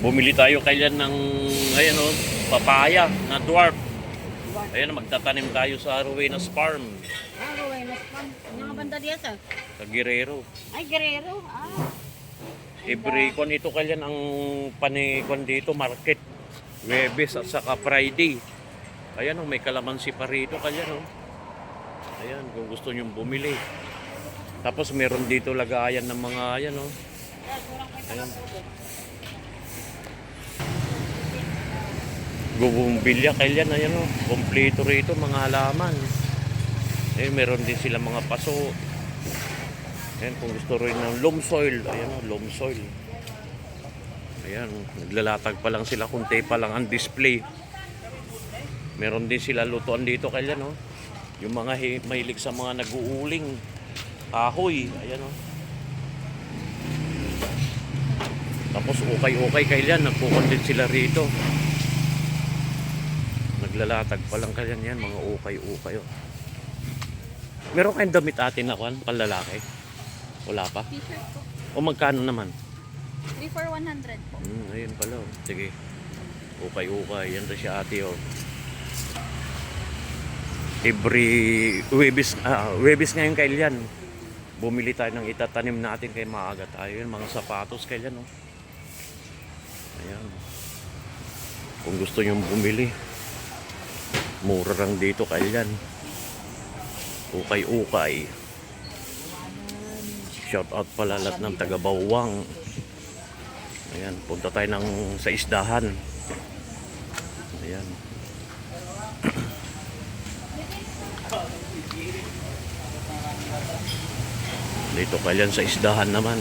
Bumili tayo kailan ng, ayan o, papaya na dwarf. Ayan, magtatanim tayo sa Ruenas Farm. Ruenas Farm. Mga banda diya sa? Sa Guerrero. Ay, Guerrero. Every kon ito kailan ang panikon dito, market. Webes at saka Friday. Ayan o, may kalamansi pa rito kailan o. Ayan, kung gusto nyo bumili. Tapos meron dito lagayan ng mga, ayan o. Ayan. Bumbilya kailan, ayan o. Kompleto rito, mga halaman. Ayan, meron din sila mga paso. Ayan, kung gusto rin ng loam soil. Ayan o, loam soil. Ayan, naglalatag pa lang sila. Kunti pa lang ang display. Meron din sila lutuan dito kailan o. Yung mga mahilig sa mga nag-uuling. Kahoy. Ayan o. Tapos ukay-ukay kailan. Nagpukon din sila rito. Naglalatag pa lang kailan yan. Mga ukay-ukay o. Meron kayong damit atin na kwan, panlalaki? Wala pa? T-shirt po. O magkano naman? 3 for 100 po. Ayun pala o. Sige. Ukay-ukay. Yan to si ate o. Every Webis ngayon kailan. Bumili tayo ng itatanim natin kay maaga tayo. Yan, mga sapatos kailan o. Ayan. Kung gusto nyo bumili. Mura lang dito kailan. Ukay-ukay. Shout out pala lahat ng taga Bawang. Ayan, punta tayo sa isdahan. Ayan. Dito kailan sa isdahan naman.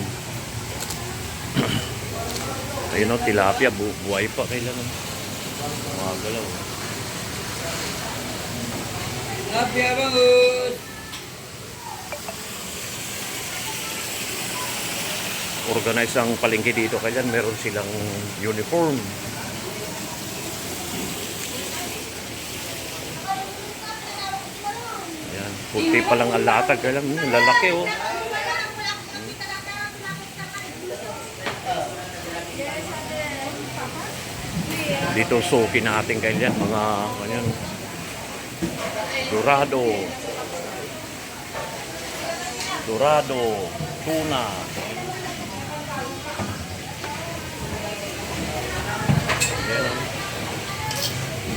Ayun o, tilapia, buhay pa kailan. Mga galaw. Tilapia bangus. Organize ang palengke dito kailan. Meron silang uniform. Ayan, puti pa lang ang latag kailan. Lalaki o. Dito suki natin kailan. Mga kanyan. Dorado, tuna.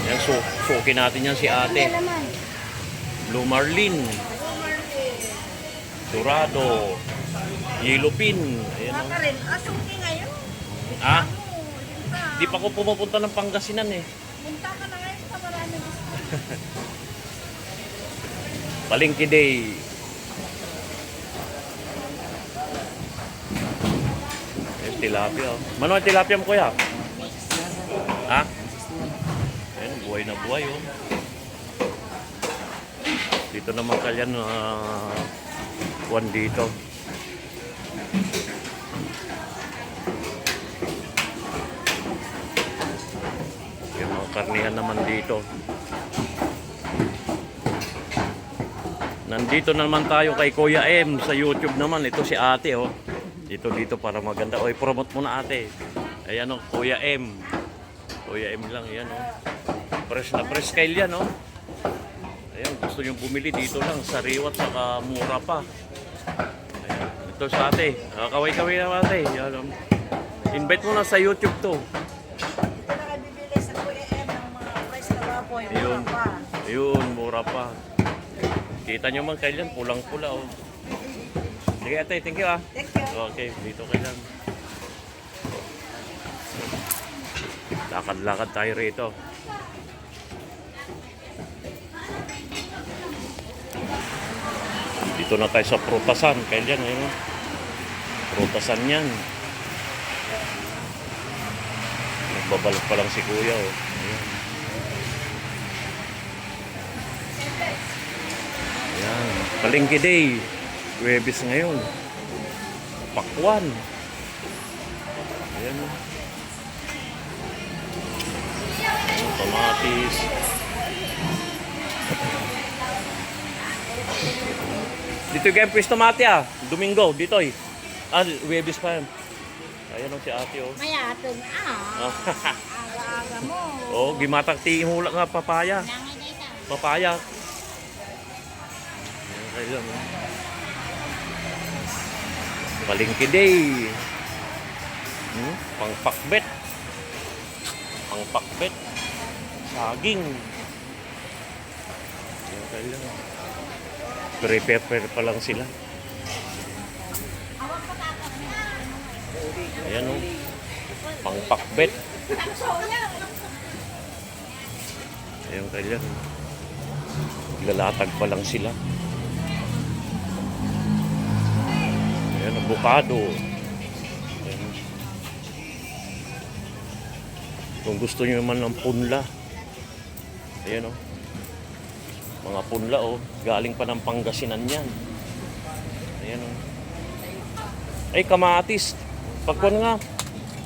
Yan, suki natin yan si ate. Blue Marlin, Dorado, Yellow Pin. Ayan o. Suki ngayon. Ah? Di pa ko pumupunta ng Pangasinan eh. Punta ka na ngayon sa marami gusto. Palengke Day. Ayan, tilapia o. Mano ang tilapia mo kuya? Ha? Ayan, buhay na buhay o. Dito naman kalyan kuwan dito. Yung mga karnihan naman dito. Nandito naman tayo kay Kuya M sa YouTube naman. Ito si ate oh. Dito para maganda. Oy, promote muna ate. Ayan oh, Kuya M. Kuya M lang yan oh. Fresh na fresh kail yan oh. Ayan, gusto nyo bumili dito lang, sariwat saka mura pa. Ayan, ito sa ate. Kaway-kaway na ate. Ayan, invite mo na sa YouTube to. Ito na kayo bibili sa Kuya M ng mga price na baboy. Ayun, ayun, mura pa. Kita nyo man kailan, pulang-pula oh. Sige ate, thank you ah. Thank you. Okay, dito kailan. Lakad-lakad tayo rito. Dito na tayo sa prutasan. Kailan, ayun. Prutasan yan. Nagbabalot pa lang si kuya, oh. Ayan. Ayan. Palengke Day. Webis ngayon. Pakwan. Ayan, oh. Ayan, kamatis. Dito kayo pwesto mati ah. Domingo, dito eh. Ah, Webis pa yan. Ayan o si ate oh. Mayatong. Aga-aga mo. Oh, gimatag ti hula nga papaya. Nangay dito. Papaya. Ayan kayo oh. Palengke day. Pangpakbet. Pangpakbet. Saging. Ayan kayo. Prepare pa lang sila. Ayan o. Pangpakbet. Ayan kayo. Lalatag pa lang sila. Ayan, avocado. Ayan. Kung gusto nyo naman ng punla. Ayan o. Mga punla o. Galing pa ng Pangasinan yan. Ayan o. Ay, kamatis. Pagkuhan nga.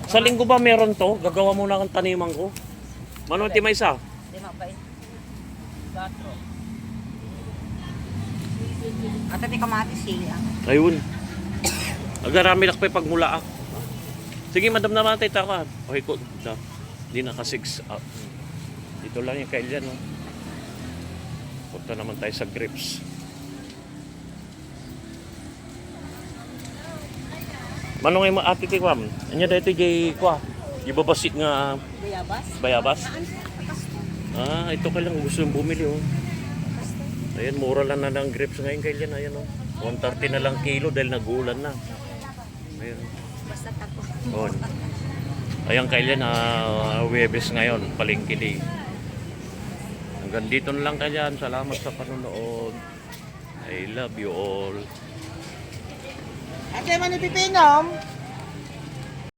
Sa linggo ba meron to? Gagawa muna ng taniman ko. Mano, ti may isa? Lima pa eh. Gatro. At ati kamatis siya. Ayun. Agarami lakpay pagmula. Sige, madam naman tayo taka. Okay ko. Hindi naka 6 up. Dito lang yung kailan. No? Punta naman tayo sa grapes. Manong ay ati ti kwam. Anya dito jay kwa. Ibabasit nga Bayabas? bayabas. Ito kailang gusto yung bumili oh. Ayan, mura lang na ng grapes ngayon kailan. Ayan oh. 130 na lang kilo dahil nagulan na. Ayan. Basta tako. On. Ayan kailan Huwebes ngayon, palengke day. Hanggang dito na lang kailan. Salamat sa panonood. I love you all. Ate, manipipinom?